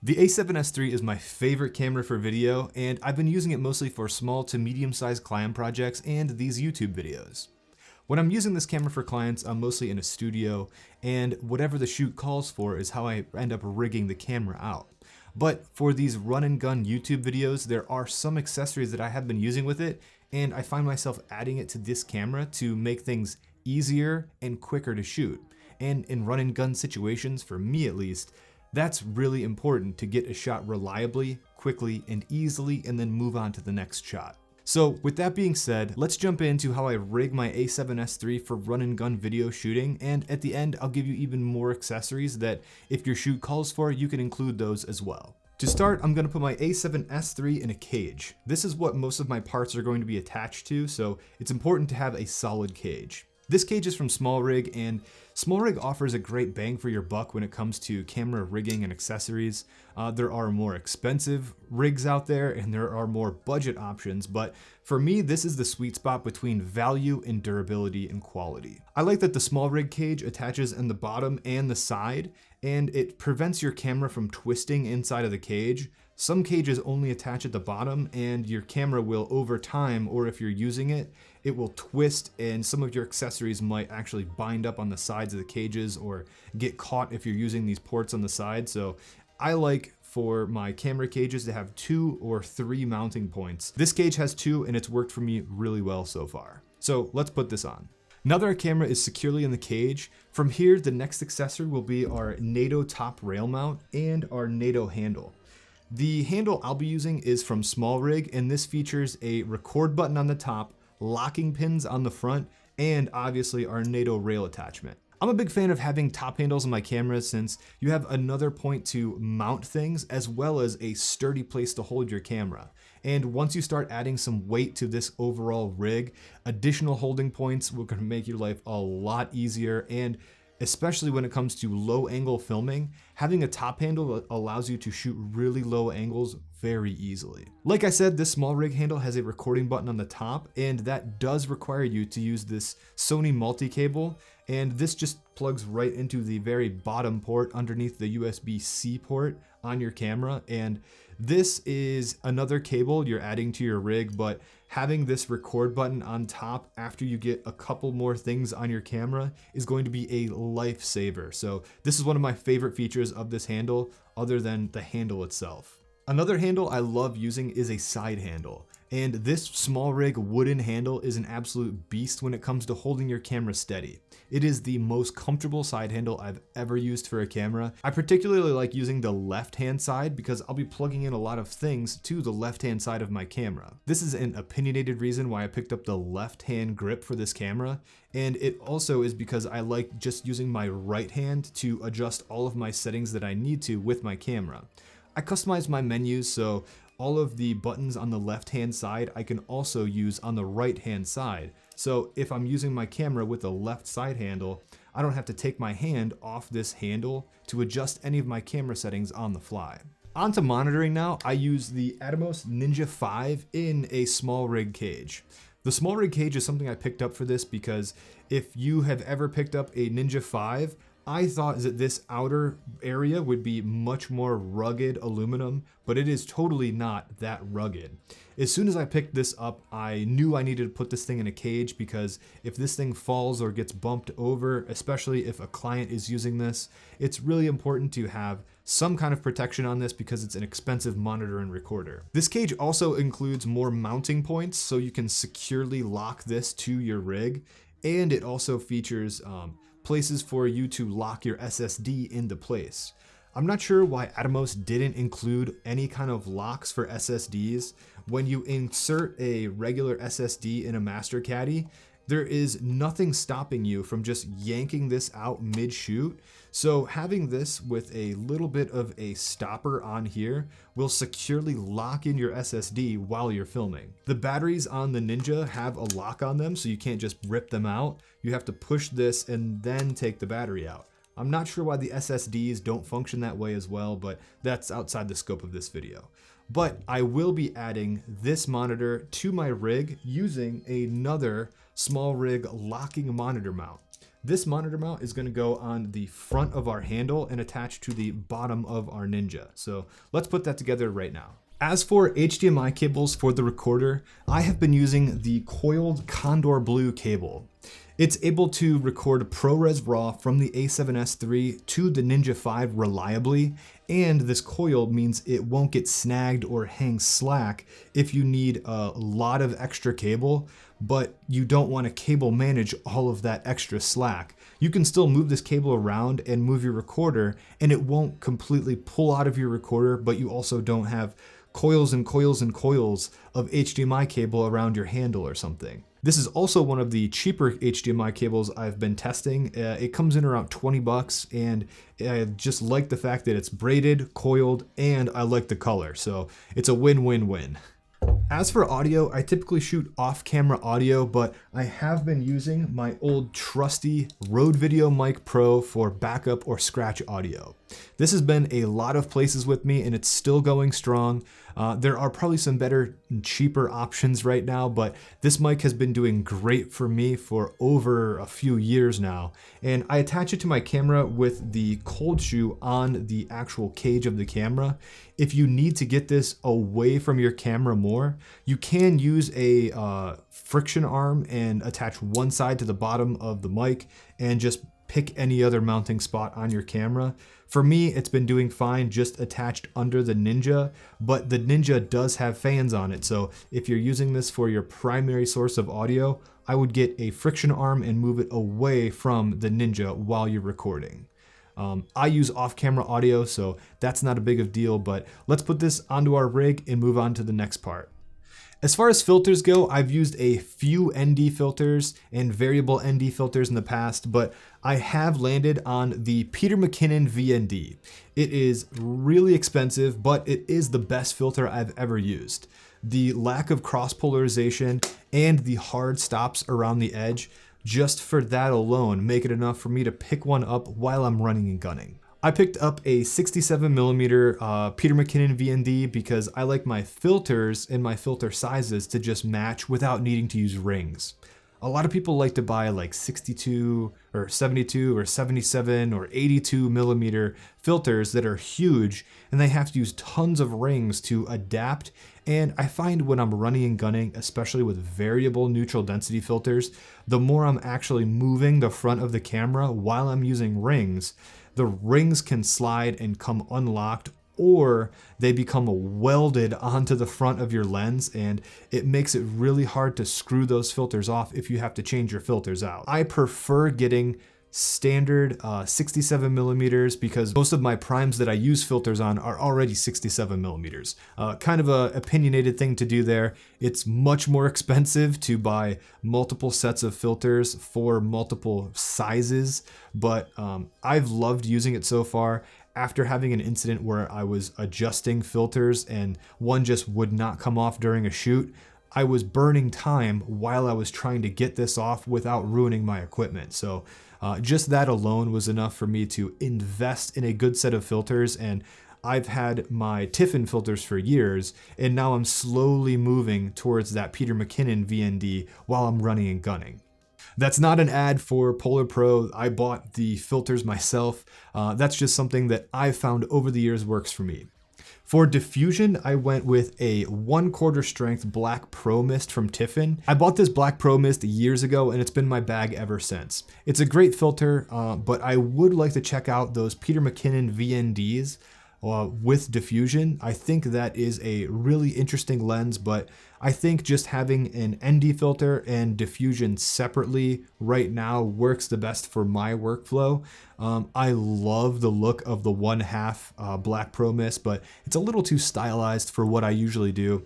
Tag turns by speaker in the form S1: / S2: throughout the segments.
S1: The A7S III is my favorite camera for video, and I've been using it mostly for small to medium-sized client projects and these YouTube videos. When I'm using this camera for clients, I'm mostly in a studio, and whatever the shoot calls for is how I end up rigging the camera out. But for these run and gun YouTube videos, there are some accessories that I have been using with it, and I find myself adding it to this camera to make things easier and quicker to shoot. And in run and gun situations, for me at least, that's really important to get a shot reliably, quickly, and easily, and then move on to the next shot. So with that being said, let's jump into how I rig my A7S III for run and gun video shooting, and at the end I'll give you even more accessories that if your shoot calls for, you can include those as well. To start, I'm going to put my A7S III in a cage. This is what most of my parts are going to be attached to, so it's important to have a solid cage. This cage is from SmallRig, and SmallRig offers a great bang for your buck when it comes to camera rigging and accessories. There are more expensive rigs out there and there are more budget options, but for me, this is the sweet spot between value and durability and quality. I like that the SmallRig cage attaches in the bottom and the side, and it prevents your camera from twisting inside of the cage. Some cages only attach at the bottom, and your camera will, over time, or if you're using it, it will twist, and some of your accessories might actually bind up on the sides of the cages or get caught if you're using these ports on the side. So I like for my camera cages to have 2 or 3 mounting points. This cage has 2, and it's worked for me really well so far. So let's put this on. Now that our camera is securely in the cage, from here the next accessory will be our NATO top rail mount and our NATO handle. The handle I'll be using is from SmallRig, and this features a record button on the top, locking pins on the front, and obviously our NATO rail attachment. I'm a big fan of having top handles on my cameras since you have another point to mount things as well as a sturdy place to hold your camera. And once you start adding some weight to this overall rig, additional holding points will make your life a lot easier, and especially when it comes to low angle filming, having a top handle allows you to shoot really low angles very easily. Like I said, this SmallRig handle has a recording button on the top, and that does require you to use this Sony multi-cable, and this just plugs right into the very bottom port underneath the USB-C port on your camera. And this is another cable you're adding to your rig, but having this record button on top after you get a couple more things on your camera is going to be a lifesaver. So this is one of my favorite features of this handle, other than the handle itself. Another handle I love using is a side handle, and this SmallRig wooden handle is an absolute beast when it comes to holding your camera steady. It is the most comfortable side handle I've ever used for a camera. I particularly like using the left-hand side because I'll be plugging in a lot of things to the left-hand side of my camera. This is an opinionated reason why I picked up the left-hand grip for this camera, and it also is because I like just using my right hand to adjust all of my settings that I need to with my camera. I customize my menus so all of the buttons on the left hand side I can also use on the right hand side. So if I'm using my camera with a left side handle, I don't have to take my hand off this handle to adjust any of my camera settings on the fly. On to monitoring now. I use the Atomos Ninja 5 in a SmallRig cage. The SmallRig cage is something I picked up for this because if you have ever picked up a Ninja 5, I thought that this outer area would be much more rugged aluminum, but it is totally not that rugged. As soon as I picked this up, I knew I needed to put this thing in a cage because if this thing falls or gets bumped over, especially if a client is using this, it's really important to have some kind of protection on this because it's an expensive monitor and recorder. This cage also includes more mounting points so you can securely lock this to your rig, and it also features places for you to lock your SSD into place. I'm not sure why Atomos didn't include any kind of locks for SSDs. When you insert a regular SSD in a master caddy, there is nothing stopping you from just yanking this out mid-shoot. So having this with a little bit of a stopper on here will securely lock in your SSD while you're filming. The batteries on the Ninja have a lock on them, so you can't just rip them out. You have to push this and then take the battery out. I'm not sure why the SSDs don't function that way as well, but that's outside the scope of this video. But I will be adding this monitor to my rig using another SmallRig locking monitor mount. This monitor mount is going to go on the front of our handle and attach to the bottom of our Ninja. So let's put that together right now. As for HDMI cables for the recorder, I have been using the coiled Condor Blue cable. It's able to record ProRes RAW from the A7S III to the Ninja 5 reliably, and this coil means it won't get snagged or hang slack if you need a lot of extra cable, but you don't want to cable manage all of that extra slack. You can still move this cable around and move your recorder, and it won't completely pull out of your recorder, but you also don't have coils and coils and coils of HDMI cable around your handle or something. This is also one of the cheaper HDMI cables I've been testing. It comes in around 20 bucks, and I just like the fact that it's braided, coiled, and I like the color. So it's a win-win-win. As for audio, I typically shoot off-camera audio, but I have been using my old trusty Rode Video Mic Pro for backup or scratch audio. This has been a lot of places with me, and it's still going strong. There are probably some better and cheaper options right now, but this mic has been doing great for me for over a few years now. And I attach it to my camera with the cold shoe on the actual cage of the camera. If you need to get this away from your camera more, you can use a friction arm and attach one side to the bottom of the mic and just pick any other mounting spot on your camera. For me, it's been doing fine just attached under the Ninja, but the Ninja does have fans on it. So if you're using this for your primary source of audio, I would get a friction arm and move it away from the Ninja while you're recording. I use off-camera audio, so that's not a big of a deal, but let's put this onto our rig and move on to the next part. As far as filters go, I've used a few ND filters and variable ND filters in the past, but I have landed on the Peter McKinnon VND. It is really expensive, but it is the best filter I've ever used. The lack of cross polarization and the hard stops around the edge, just for that alone, make it enough for me to pick one up while I'm running and gunning. I picked up a 67mm Peter McKinnon VND because I like my filters and my filter sizes to just match without needing to use rings. A lot of people like to buy like 62 or 72 or 77 or 82mm filters that are huge, and they have to use tons of rings to adapt. And I find when I'm running and gunning, especially with variable neutral density filters, the more I'm actually moving the front of the camera while I'm using rings, the rings can slide and come unlocked, or they become welded onto the front of your lens, and it makes it really hard to screw those filters off if you have to change your filters out. I prefer getting standard 67mm because most of my primes that I use filters on are already 67mm. Kind of a opinionated thing to do there. It's much more expensive to buy multiple sets of filters for multiple sizes, but I've loved using it so far. After having an incident where I was adjusting filters and one just would not come off during a shoot, I was burning time while I was trying to get this off without ruining my equipment. So just that alone was enough for me to invest in a good set of filters, and I've had my Tiffin filters for years, and now I'm slowly moving towards that Peter McKinnon VND while I'm running and gunning. That's not an ad for Polar Pro. I bought the filters myself. That's just something that I've found over the years works for me. For diffusion, I went with a 1/4 strength Black Pro Mist from Tiffin. I bought this Black Pro Mist years ago, and it's been my bag ever since. It's a great filter, but I would like to check out those Peter McKinnon VNDs with diffusion. I think that is a really interesting lens, but I think just having an ND filter and diffusion separately right now works the best for my workflow. I love the look of the 1/2 Black Pro Mist, but it's a little too stylized for what I usually do.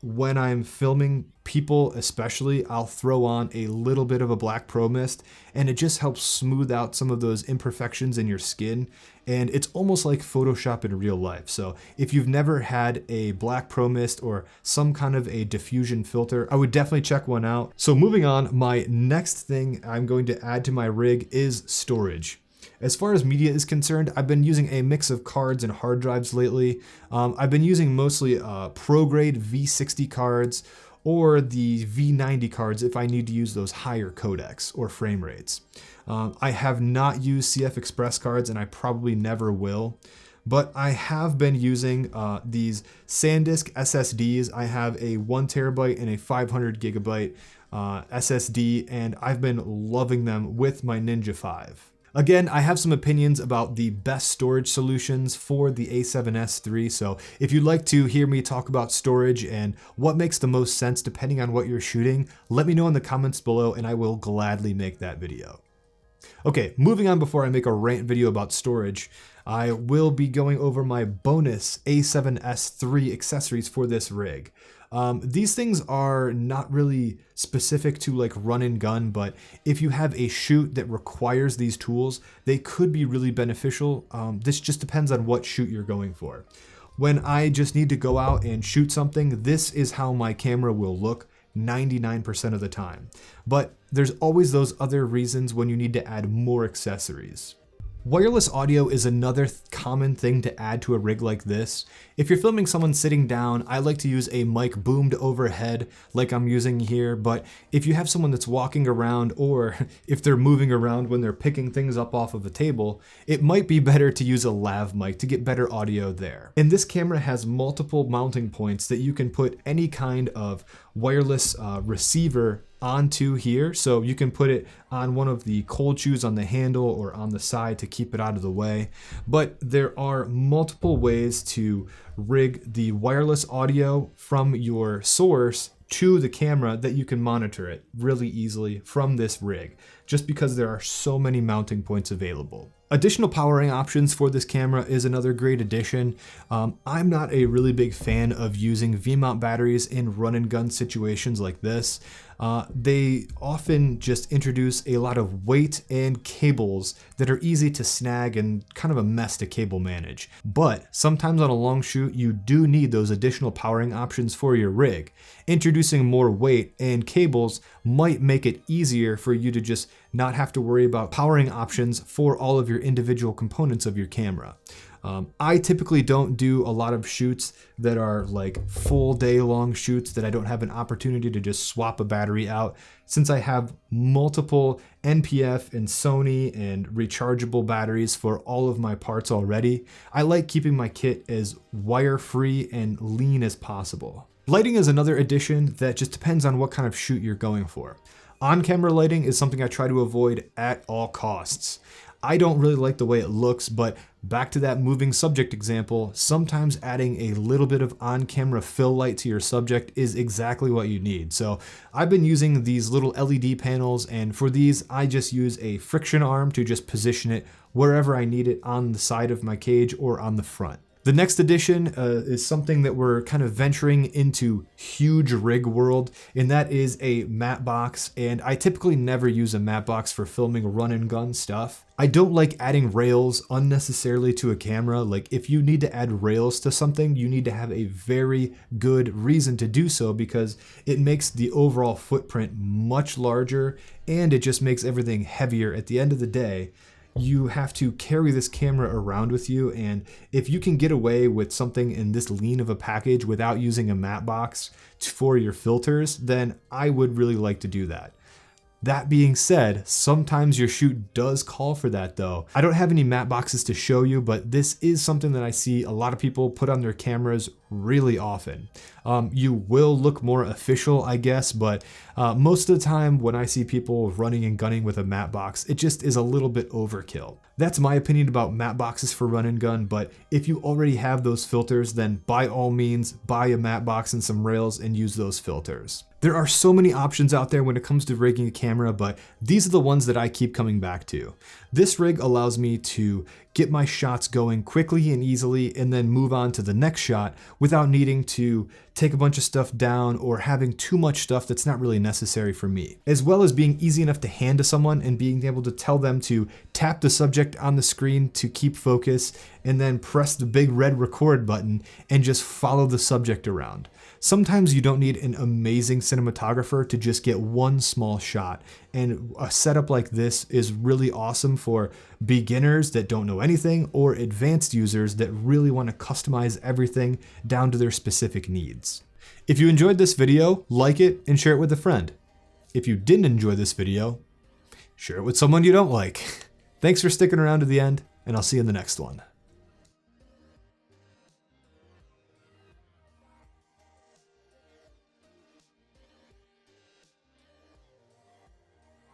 S1: When I'm filming people especially, I'll throw on a little bit of a Black Pro Mist, and it just helps smooth out some of those imperfections in your skin, and it's almost like Photoshop in real life. So if you've never had a Black Pro Mist or some kind of a diffusion filter, I would definitely check one out. So moving on, my next thing I'm going to add to my rig is storage. As far as media is concerned, I've been using a mix of cards and hard drives lately. I've been using mostly pro-grade V60 cards or the V90 cards if I need to use those higher codecs or frame rates. I have not used CF Express cards, and I probably never will. But I have been using these SanDisk SSDs. I have a 1 terabyte and a 500 gigabyte SSD, and I've been loving them with my Ninja 5. Again, I have some opinions about the best storage solutions for the A7S III, so if you'd like to hear me talk about storage and what makes the most sense depending on what you're shooting, let me know in the comments below and I will gladly make that video. Okay, moving on before I make a rant video about storage, I will be going over my bonus A7S III accessories for this rig. These things are not really specific to like run and gun, but if you have a shoot that requires these tools, they could be really beneficial. This just depends on what shoot you're going for. When I just need to go out and shoot something, this is how my camera will look 99% of the time. But there's always those other reasons when you need to add more accessories. Wireless audio is another common thing to add to a rig like this. If you're filming someone sitting down, I like to use a mic boomed overhead like I'm using here, but if you have someone that's walking around, or if they're moving around when they're picking things up off of a table, it might be better to use a lav mic to get better audio there. And this camera has multiple mounting points that you can put any kind of wireless receiver onto here, so you can put it on one of the cold shoes on the handle or on the side to keep it out of the way. But there are multiple ways to rig the wireless audio from your source to the camera that you can monitor it really easily from this rig, just because there are so many mounting points available. Additional powering options for this camera is another great addition. I'm not a really big fan of using V-mount batteries in run and gun situations like this. They often just introduce a lot of weight and cables that are easy to snag and kind of a mess to cable manage. But sometimes on a long shoot, you do need those additional powering options for your rig. Introducing more weight and cables might make it easier for you to just not have to worry about powering options for all of your individual components of your camera. I typically don't do a lot of shoots that are like full day long shoots that I don't have an opportunity to just swap a battery out, since I have multiple NPF and Sony and rechargeable batteries for all of my parts already. I like keeping my kit as wire free and lean as possible. Lighting is another addition that just depends on what kind of shoot you're going for. On-camera lighting is something I try to avoid at all costs. I don't really like the way it looks, but back to that moving subject example, sometimes adding a little bit of on-camera fill light to your subject is exactly what you need. So I've been using these little LED panels, and for these I just use a friction arm to just position it wherever I need it on the side of my cage or on the front. The next addition is something that we're kind of venturing into huge rig world, and that is a matte box. And I typically never use a matte box for filming run and gun stuff. I don't like adding rails unnecessarily to a camera. Like if you need to add rails to something, you need to have a very good reason to do so, because it makes the overall footprint much larger and it just makes everything heavier at the end of the day. You have to carry this camera around with you, and if you can get away with something in this lean of a package without using a matte box for your filters, then I would really like to do that. That being said, sometimes your shoot does call for that though. I don't have any matte boxes to show you, but this is something that I see a lot of people put on their cameras really often. You will look more official, I guess, but most of the time when I see people running and gunning with a matte box, it just is a little bit overkill. That's my opinion about matte boxes for run and gun, but if you already have those filters, then by all means, buy a matte box and some rails and use those filters. There are so many options out there when it comes to rigging a camera, but these are the ones that I keep coming back to. This rig allows me to get my shots going quickly and easily and then move on to the next shot without needing to take a bunch of stuff down or having too much stuff that's not really necessary for me. As well as being easy enough to hand to someone and being able to tell them to tap the subject on the screen to keep focus and then press the big red record button and just follow the subject around. Sometimes you don't need an amazing cinematographer to just get one small shot, and a setup like this is really awesome for beginners that don't know anything or advanced users that really want to customize everything down to their specific needs. If you enjoyed this video, like it and share it with a friend. If you didn't enjoy this video, share it with someone you don't like. Thanks for sticking around to the end, and I'll see you in the next one.